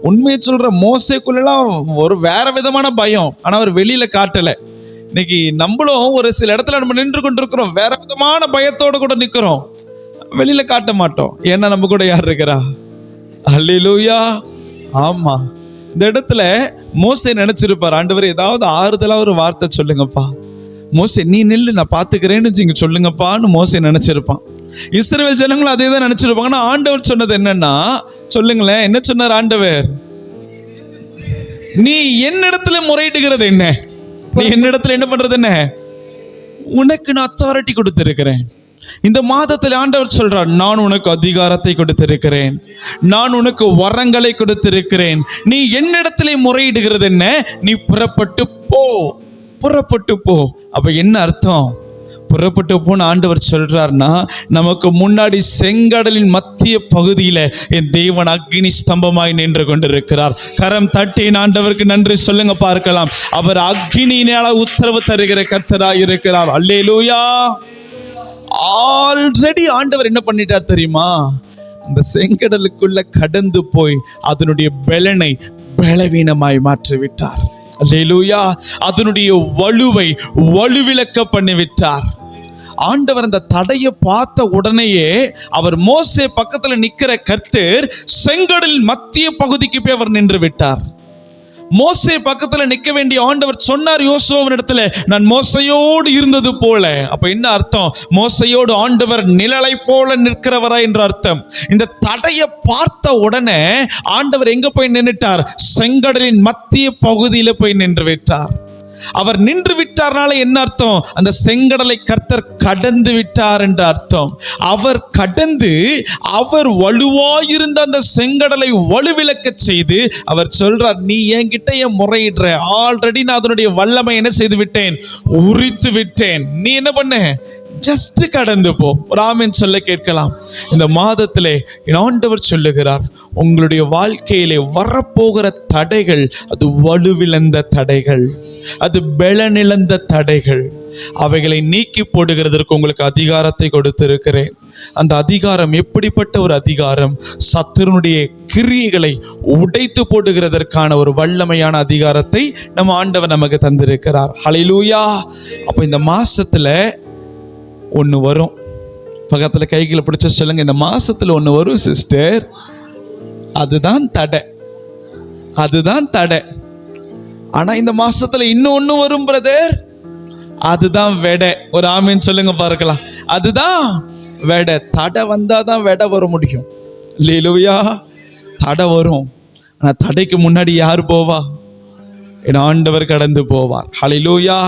உண்மையை சொல்ற, மோசேக்குள்ளலாம் ஒரு வேற விதமான பயம், ஆனா அவர் வெளியில காட்டல. இன்னைக்கு நம்மளும் ஒரு சில இடத்துல நம்ம நின்று கொண்டிருக்கிறோம், வேற விதமான பயத்தோட கூட நிக்கிறோம், வெளியில காட்ட மாட்டோம். ஏன்னா நம்ம கூட யார் இருக்கிறா? அல்லேலூயா. ஆமா, இந்த இடத்துல மோசே நினைச்சிருப்பார், ஆண்டவர் ஏதாவது ஆறுதலா ஒரு வார்த்தை சொல்லுங்கப்பா, மோசே நீ நில்லு நான் பாத்துக்கிறேன்னு நீங்க சொல்லுங்கப்பான்னு மோசே நினைச்சிருப்பான். இஸ்ரவேல் ஜனங்களும் அதே தான் நினைச்சிருப்பாங்க. ஆனா ஆண்டவர் சொன்னது என்னன்னா, சொல்லுங்களேன், என்ன சொன்னார் ஆண்டவர்? நீ என்னிடத்துல முறையிடுகிறது என்ன? நீ என்னிடத்துல என்ன பண்றது என்ன? உனக்கு நான் அத்தாரிட்டி கொடுத்திருக்கிறேன். இந்த மாதத்தில் ஆண்டவர் சொல்றார், நான் உனக்கு அதிகாரத்தை கொடுத்திருக்கிறேன், நான் உனக்கு வரங்களை கொடுத்திருக்கிறேன். நீ என்னிடத்திலே முறையிடுகிறது என்ன? நீ புறப்பட்டு போ, புறப்பட்டு போ. அப்ப என்ன அர்த்தம்? புறப்பட்டு போன ஆண்டவர் சொல்றார்னா, நமக்கு முன்னாடி செங்கடலின் மத்திய பகுதியில என் தேவன் அக்னி ஸ்தம்பமாய் நின்று கொண்டிருக்கிறார். கரம் தட்டி ஆண்டவருக்கு நன்றி சொல்லுங்க பார்க்கலாம். அவர் அக்னியினால உத்தரவு தருகிற கர்த்தராய் இருக்கிறார். அல்லேலூயா. ஆல்ரெடி ஆண்டவர் என்ன பண்ணிட்டார் தெரியுமா? அந்த செங்கடலுக்குள்ள கடந்து போய் அதனுடைய பெலனை பலவீனமாய் மாற்றிவிட்டார். அல்லேலூயா. அதனுடைய வலுவை வலுவிழக்க பண்ணிவிட்டார். ஆண்டவர் அந்த தடையை பார்த்த உடனேயே அவர் மோசே பக்கத்துல நிக்கிற கர்த்தர் செங்கடலின் மத்திய பகுதிக்கு போய் அவர் நின்று விட்டார். மோசே பக்கத்துல நிக்க வேண்டிய ஆண்டவர் சொன்னார் யோசுவாவின் இடத்துல, நான் மோசையோடு இருந்தது போல. அப்ப என்ன அர்த்தம்? மோசையோடு ஆண்டவர் நிழலை போல நிற்கிறவரா என்ற அர்த்தம். இந்த தடையை பார்த்த உடனே ஆண்டவர் எங்க போய் நின்றுட்டார்? செங்கடலின் மத்திய பகுதியில போய் நின்று விட்டார். அவர் நின்று விட்டார்னால என்ன அர்த்தம்? அந்த செங்கடலை கர்த்தர் கடந்து விட்டார் என்ற அர்த்தம். அவர் கடந்து அவர் வலுவாயிருந்த அந்த செங்கடலை வலுவிழக்க செய்து அவர் சொல்றார், நீ என்கிட்ட ஏன் முறையிடுற? ஆல்ரெடி நான் அதனுடைய வல்லமை என்ன செய்து விட்டேன்? உரித்து விட்டேன். நீ என்ன பண்ண? ஜஸ்ட் கடந்து போ. ஒரு ஆமென் சொல்ல கேட்கலாம். இந்த மாதத்திலே ஆண்டவர் சொல்லுகிறார், உங்களுடைய வாழ்க்கையிலே வரப்போகிற தடைகள் அது வலுவிழந்த தடைகள், அது பெலனிழந்த தடைகள். அவைகளை நீக்கி போடுகிறதற்கு உங்களுக்கு அதிகாரத்தை கொடுத்திருக்கிறேன். அந்த அதிகாரம் எப்படிப்பட்ட ஒரு அதிகாரம்? சத்துருனுடைய கிரியைகளை உடைத்து போடுகிறதற்கான ஒரு வல்லமையான அதிகாரத்தை நம்ம ஆண்டவர் நமக்கு தந்திருக்கிறார். ஹல்லேலூயா. அப்ப இந்த மாசத்துல ஒன்று வரும். பக்கத்துல கைகளை பிடிச்ச சொல்லுங்க, இந்த மாசத்துல ஒன்று வரும் சிஸ்டர், அதுதான் தடை, அதுதான் தடை. ஆனா இந்த மாசத்துல இன்னொன்னு வரும் பிரதர், அதுதான் வெடை. ஒரு ஆமீன் சொல்லுங்க பார்க்கலாம். அதுதான் வெடை. தடை வந்தாதான் வெடை வர முடியும். அல்லேலூயா. தடை வரும், ஆனா தடைக்கு முன்னாடி யார் போவா? என் ஆண்டவர் கடந்து போவார். ஹல்லேலூயா.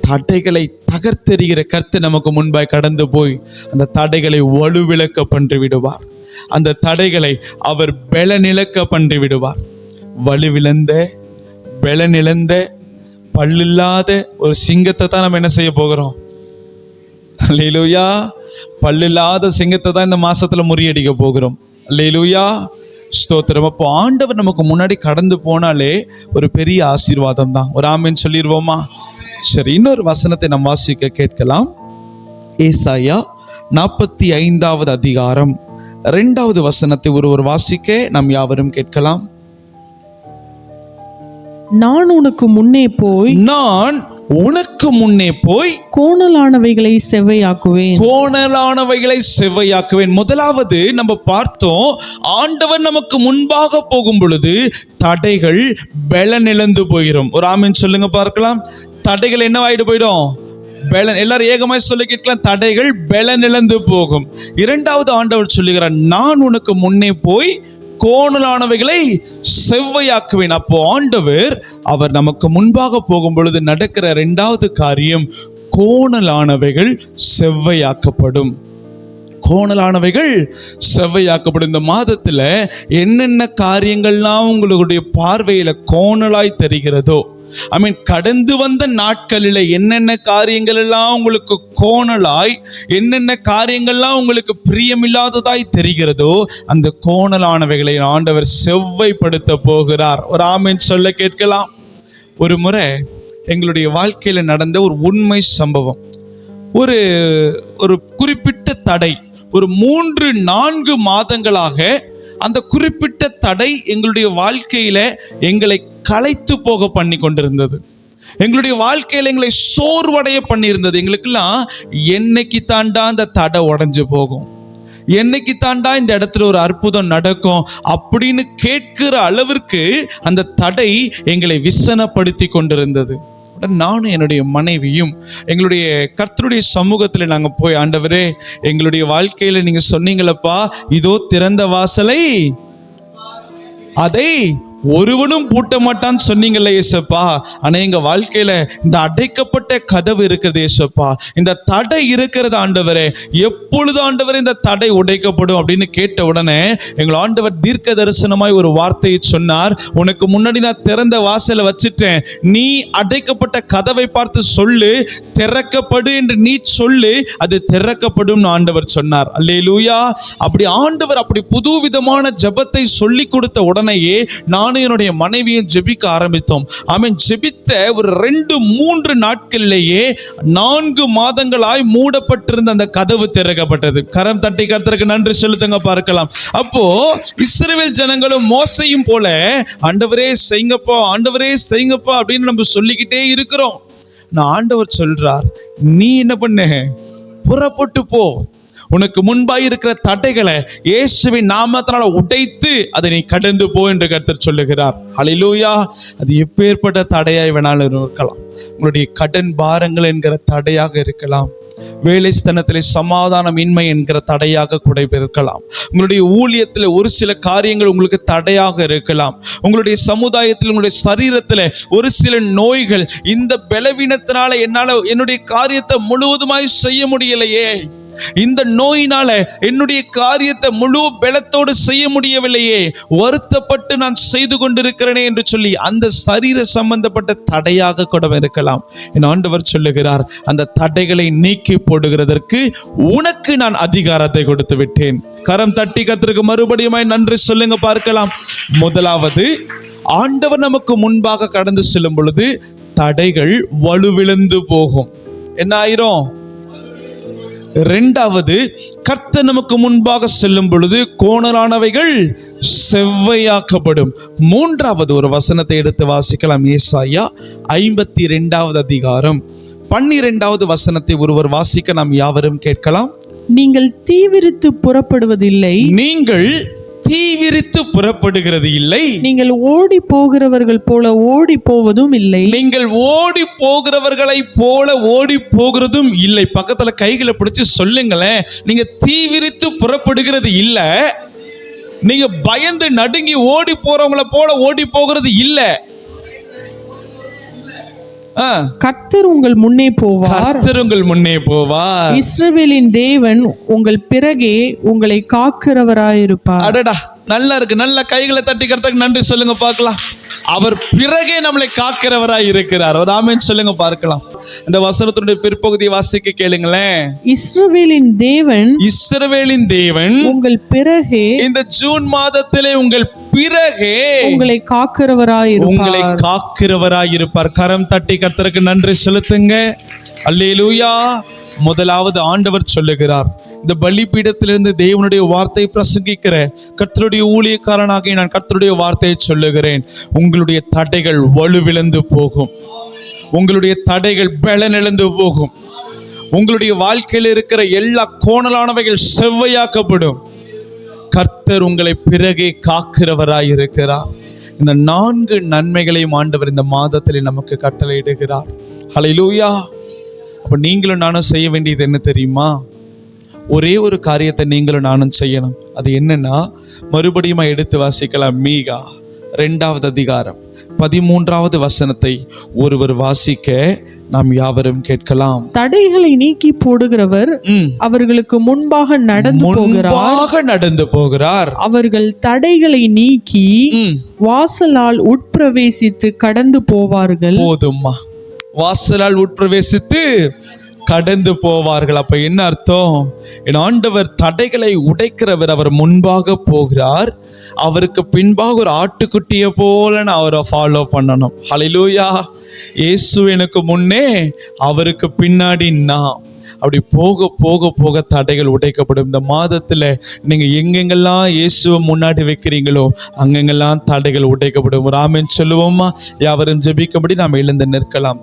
தடைகளை தகர்த்தெறிகிற கர்த்தர் நமக்கு முன்பாய் கடந்து போய் அந்த தடைகளை வலுவிழக்க பண்ணி விடுவார். அந்த தடைகளை அவர் பெலனிழக்க பண்ணி விடுவார். வலுவிழந்த பெலனிழந்த பல்லில்லாத ஒரு சிங்கத்தை தான் நம்ம என்ன செய்ய போகிறோம்? அல்லேலூயா. பல்லில்லாத சிங்கத்தை தான் இந்த மாசத்துல முறியடிக்க போகிறோம். அல்லேலூயா. ஸ்தோத்திரம். அப்போ ஆண்டவர் நமக்கு முன்னாடி கடந்து போனாலே ஒரு பெரிய ஆசீர்வாதம் தான். ஒரு ஆமீன் சொல்லிடுவோமா? சரி, இன்னொரு வசனத்தை நாம் வாசிக்க கேட்கலாம். ஏசாயா 45வது அதிகாரம் 2வது வசனத்தை ஒருவர் வாசிக்க நாம் யாவரும் கேட்கலாம். நான் உனக்கு முன்னே போய் நான் உனக்கு முன்னே போய் கோணலானவைகளை செவ்வையாக்குவேன். கோணலானவைகளை செவ்வையாக்குவேன். முதலாவது நம்ம பார்த்தோம், ஆண்டவர் நமக்கு முன்பாக போகும் பொழுது தடைகள் பலனிழந்து போயிடும். ஒரு ஆமீன் சொல்லுங்க பார்க்கலாம். தடைகள் என்னவாயிட்டு போயிடும்? பலன். எல்லாரும் ஏகமாய் சொல்லி கேட்கலாம், தடைகள் பலனிழந்து போகும். இரண்டாவது ஆண்டவர் சொல்லுகிறார், நான் உனக்கு முன்னே போய் கோணலானவைகளை செவ்வையாக்குவேன். அப்போ ஆண்டவர் அவர் நமக்கு முன்பாக போகும் பொழுது நடக்கிற இரண்டாவது காரியம், கோணலானவைகள் செவ்வையாக்கப்படும். கோணலானவைகள் செவ்வையாக்கப்படும். இந்த மாதத்துல என்னென்ன காரியங்கள்லாம் உங்களுடைய பார்வையில கோணலாய் தெரிகிறதோ, கடந்து வந்த நாட்களில் என்னென்ன காரியங்கள் எல்லாம் உங்களுக்கு கோணலாய், என்னென்ன காரியங்கள்லாம் உங்களுக்கு பிரியமில்லாததாய் தெரிகிறதோ, அந்த கோணலானவைகளை ஆண்டவர் செவ்வைப்படுத்த போகிறார். ஒரு ஆமீன் சொல்ல கேட்கலாம். ஒரு முறை எங்களுடைய வாழ்க்கையில நடந்த ஒரு உண்மை சம்பவம். ஒரு குறிப்பிட்ட தடை, ஒரு 3-4 மாதங்களாக அந்த குறிப்பிட்ட தடை எங்களுடைய வாழ்க்கையில எங்களை களைத்து போக பண்ணி கொண்டிருந்தது. எங்களுடைய வாழ்க்கையில எங்களை சோர்வடைய பண்ணியிருந்தது. எங்களுக்கெல்லாம் என்னைக்கு தாண்டா அந்த தடை உடைஞ்சு போகும், என்னைக்கு தாண்டா இந்த இடத்துல ஒரு அற்புதம் நடக்கும் அப்படின்னு கேட்கிற அளவிற்கு அந்த தடை எங்களை விசனப்படுத்தி கொண்டிருந்தது. நானும் என்னுடைய மனைவியும் எங்களுடைய கர்த்தருடைய சமூகத்தில் நாங்கள் போய், ஆண்டவரே, எங்களுடைய வாழ்க்கையில் நீங்க சொன்னீங்களப்பா, இதோ திறந்த வாசலை அதை ஒருவனும் பூட்ட மாட்டான்னு சொன்னீங்கல்ல ஏசப்பா. ஆனா எங்க வாழ்க்கையில இந்த அடைக்கப்பட்ட கதவு இருக்கிறது ஏசப்பா, இந்த தடை இருக்கிறது ஆண்டவரே, எப்பொழுது ஆண்டவரே இந்த தடை உடைக்கப்படும் அப்படின்னு கேட்ட உடனே எங்கள் ஆண்டவர் தீர்க்க தரிசனமாய் ஒரு வார்த்தையை சொன்னார். உனக்கு முன்னாடி நான் திறந்த வாசலை வச்சுட்டேன், நீ அடைக்கப்பட்ட கதவை பார்த்து சொல்லு, திறக்கப்படு என்று நீ சொல்லு, அது திறக்கப்படும் ஆண்டவர் சொன்னார். அல்லேலூயா. அப்படி ஆண்டவர் அப்படி புதுவிதமான ஜெபத்தை சொல்லி கொடுத்த உடனேயே நானும் என்னுடைய மனைவியும் ஜெபிக்க ஆரம்பித்தோம். ஆமென். ஜெபித்த ஒரு 2-3 நாட்களிலேயே 4 மாதங்களாய் மூடப்பட்டிருந்த அந்த கதவு திறக்கப்பட்டது. கரம் தட்டி கர்த்தருக்கு நன்றி செலுத்துங்க பார்க்கலாம். அப்போ இஸ்ரவேல் ஜனங்களும் மோசையும் போல, ஆண்டவரே செய்யுங்கப்பா, ஆண்டவரே செய்யுங்கப்பா அப்படின்னு நம்ம சொல்லிக்கிட்டே இருக்கிறோம். நான் ஆண்டவர் சொல்றார், நீ என்ன பண்ணு, புறப்பட்டு போ, உனக்கு முன்பாக இருக்கிற தடைகளை இயேசுவின் நாமத்தினால உடைத்து அதை நீ கடந்து போ என்று கர்த்தர் சொல்லுகிறார். ஹல்லேலூயா. அது எப்பேற்பட்ட தடையாய் வேணாலும் இருக்கலாம். உங்களுடைய கடன் பாரங்கள் என்கிற தடையாக இருக்கலாம், வேலை ஸ்தலத்திலே சமாதானமின்மை என்கிற தடையாக கூட இருக்கலாம், உங்களுடைய ஊழியத்தில் ஒரு சில காரியங்கள் உங்களுக்கு தடையாக இருக்கலாம், உங்களுடைய சமுதாயத்தில், உங்களுடைய சரீரத்தில் ஒரு சில நோய்கள், இந்த பலவீனத்தினால என்னால என்னுடைய காரியத்தை முழுவதுமாய் செய்ய முடியலையே, இந்த நோயினால என்னுடைய காரியத்தை முழு பலத்தோடு செய்ய முடியவில்லையே, வருத்தப்பட்டு நான் செய்து கொண்டிருக்கிறேனே என்று சொல்லி அந்த சரீர சம்பந்தப்பட்ட தடையாக கூட இருக்கலாம். என் ஆண்டவர் சொல்லுகிறார், அந்த தடைகளை நீக்கி போடுகிறதற்கு உனக்கு நான் அதிகாரத்தை கொடுத்து விட்டேன். கரம் தட்டி கர்த்தருக்கு மறுபடியும் நன்றி சொல்லுங்க பார்க்கலாம். முதலாவது, ஆண்டவர் நமக்கு முன்பாக கடந்து செல்லும் பொழுது தடைகள் வலுவிழந்து போகும். என்ன ஆயிரும்? இரண்டாவது, கர்த்தர் நமக்கு முன்பாக செல்லும் பொழுது கோணலானவைகள் செவ்வையாக்கப்படும். மூன்றாவது ஒரு வசனத்தை எடுத்து வாசிக்கலாம். ஏசாயா 52வது அதிகாரம் 12வது வசனத்தை ஒருவர் வாசிக்க நாம் யாவரும் கேட்கலாம். நீங்கள் தீவிரித்து புறப்படுவதில்லை, நீங்கள் தீவிரித்து புறப்படுகிறது இல்லை, நீங்கள் ஓடி போகிறவர்கள் போல ஓடி போவதும் இல்லை. நீங்கள் ஓடி போகிறவர்களை போல ஓடி போகிறதும் இல்லை. பக்கத்துல கைகளை பிடிச்சு சொல்லுங்களேன், நீங்க தீவிரித்து புறப்படுகிறது இல்லை, நீங்க பயந்து நடுங்கி ஓடி போறவங்களை போல ஓடி போகிறது இல்லை. கர்த்தர் உங்கள் முன்னே போவார், கர்த்தர் உங்கள் முன்னே போவார். இஸ்ரவேலின் தேவன் உங்கள் பிறகே உங்களை காக்கிறவராயிருப்பார். அடடா, நல்லா இருக்கு. நல்ல கைகளை தட்டி கர்த்தருக்கு நன்றி சொல்லுங்க பார்க்கலாம். அவர் பிறகே நம்மளை காக்கிறவராய் இருக்கிறார். ஒரு ஆமென் சொல்லுங்க பார்க்கலாம். இந்த வசனத்தினுடைய பிற்பகுதியை வாசிக்க கேளுங்களேன். இஸ்ரவேலின் தேவன், இஸ்ரவேலின் தேவன் உங்கள் பிறகே, இந்த ஜூன் மாதத்திலே உங்கள் பிறகே உங்களை காக்கிறவராயிருப்பார், உங்களை காக்கிறவராய் இருப்பார். கரம் தட்டி கர்த்தருக்கு நன்றி செலுத்துங்க. அல்லேலூயா. முதலாவது ஆண்டவர் சொல்லுகிறார், இந்த பலிபீடத்திலிருந்து தேவனுடைய வார்த்தை பிரசங்கிக்கிற கர்த்தருடைய ஊழியக்காரனாக நான் கர்த்தருடைய வார்த்தையை சொல்லுகிறேன். உங்களுடைய தடைகள் வலுவிழந்து போகும், உங்களுடைய தடைகள் பலனிழந்து போகும், உங்களுடைய வாழ்க்கையில் இருக்கிற எல்லா கோணலானவைகள் செவ்வையாக்கப்படும். கர்த்தர் உங்களை பிறகே காக்கிறவராய் இருக்கிறார். இந்த 4 நன்மைகளையும் ஆண்டவர் இந்த மாதத்தில் நமக்கு கட்டளையிடுகிறார். ஹல்லேலூயா. அப்ப நீங்களும் நானும் செய்ய வேண்டியது என்ன தெரியுமா? ஒரே ஒரு காரியத்தை நீங்களும் நானும் செய்யணும். அது என்னன்னா, மறுபடியும் எடுத்து வாசிக்கலாம். மீகா 2வது அதிகாரம் 13வது வசனத்தை ஒருவர் வாசிக்க நாம் யாவரும் கேட்கலாம். தடைகளை நீக்கி போடுகிறவர் அவர்களுக்கு முன்பாக நடந்து போகிறார். அவர்கள் தடைகளை நீக்கி வாசலால் உட்பிரவேசித்து கடந்து போவார்கள். போதும்மா, வாசலால் உட்பிரவேசித்து கடந்து போவார்கள். அப்ப என்ன அர்த்தம்? என் ஆண்டவர் தடைகளை உடைக்கிறவர், அவர் முன்பாக போகிறார். அவருக்கு பின்பாக ஒரு ஆட்டுக்குட்டியை போல நான் அவரை ஃபாலோ பண்ணணும். ஹல்லேலூயா. இயேசு எனக்கு முன்னே, அவருக்கு பின்னாடி நான். அப்படி போக போக போக தடைகள் உடைக்கப்படும். இந்த மாதத்துல நீங்க எங்கெங்கெல்லாம் இயேசுவை முன்னாடி வைக்கிறீங்களோ அங்கெங்கெல்லாம் தடைகள் உடைக்கப்படும். ஒரு ஆமென் சொல்லுவோமா? யாவரும் ஜெபிக்கும்படி நாம் எழுந்து நிற்கலாம்.